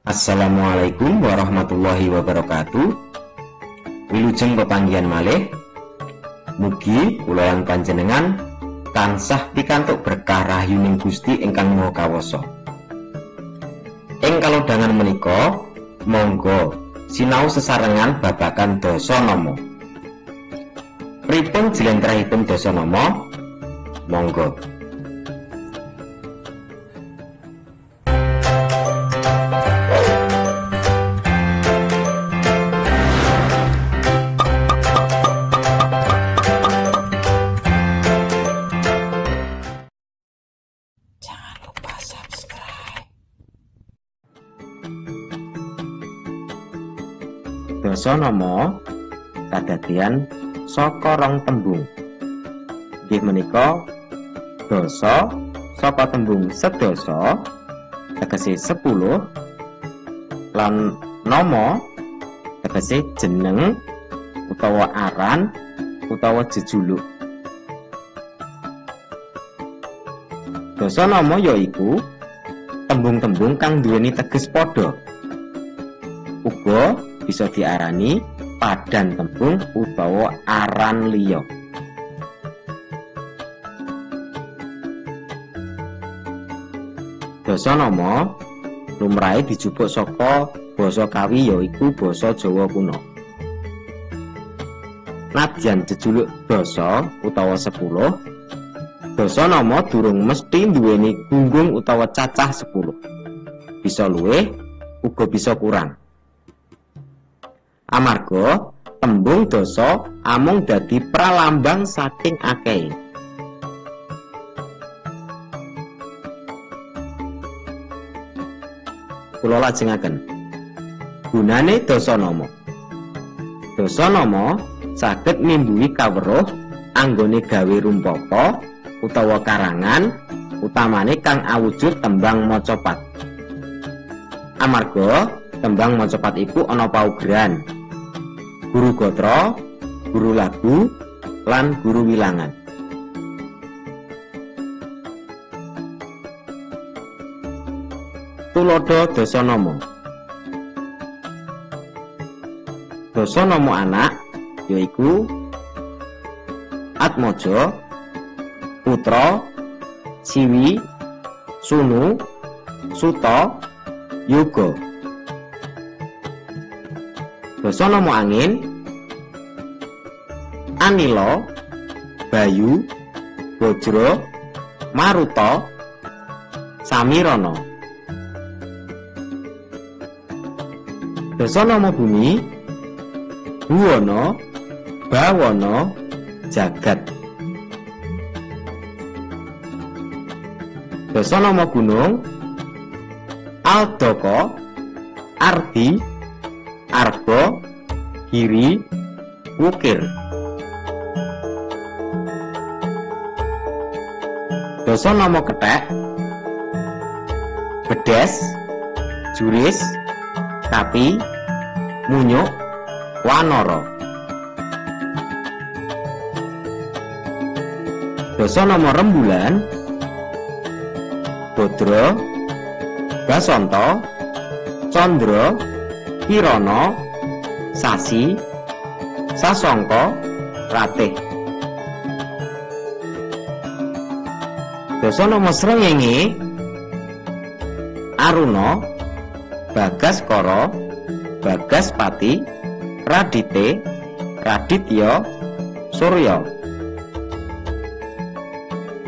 Assalamualaikum warahmatullahi wabarakatuh. Wilujeng pepanggihan malih. Mugi kula lan panjenengan tansah pikantuk berkah rahayuning Gusti ingkang Maha Kawasa. Ing kalodhangan menika, monggo sinau sesarengan babagan Dasanama. Pripun jlentrehipun Dasanama? Monggo. Dasanama kadadéan saka rong tembung. Inggih menika dasa saka tembung sedasa tegese 10 lan nama tegese jeneng utawa aran utawa jejuluk. Dasanama yaiku tembung-tembung kang duweni teges padha. Uga bisa diarani padan tembung utawa aran liya. Dasanama lumrahe dijupuk saka basa Kawi yaiku basa Jawa kuno. Nadyan jejuluk dasa utawa 10, dasanama durung mesti duweni gunggung utawa cacah 10. Bisa luwih, uga bisa kurang. Amarga tembung dasa amung dadi pralambang saking akeh. Kula lajengaken. Gunane dasanama. Dasanama saged nimbuhi kaweruh anggone gawe rumpaka utawa karangan utamane kang awujud tembang macapat. Amarga tembang macapat iku ana paugeran. Guru gatra, guru lagu, lan guru wilangan. Tuladha dasanama. Dasanama anak yaiku Atmaja, Putra, Siwi, Sunu, Suta, Yoga. Dasanama angin Anila, Bayu, Bajra, Maruta, Samirana. Dasanama bumi Buwana, Bawana, Jagat. Dasanama gunung Aldaka, Ardi, Arba, Giri, Wukir. Dasanama kethek Bedes, Juris, Kapi, Munyuk, Wanara. Dasanama rembulan Badra, Basanta, Candra, Kirana, Sasi, Sasangka, Ratih. Dasanama srengenge Aruna, Bagaskara, Bagaspati, Radite, Raditya, Surya.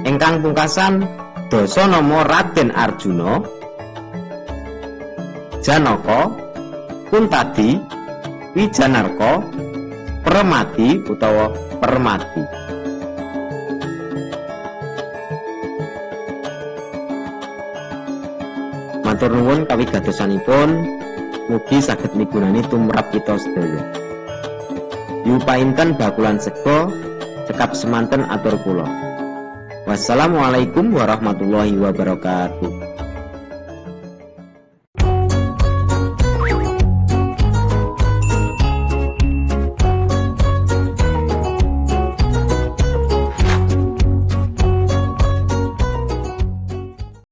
Ingkang pungkasan dasanama Raden Arjuna, Janaka, Kuntadi, Wijanarka, Permadi utawa Permadi. Matur nuwun kawigadosanipun, mugi saged migunani tumrap kita sedaya. Yupainten bakulan sega cekap semanten atur kula. Wassalamualaikum warahmatullahi wabarakatuh.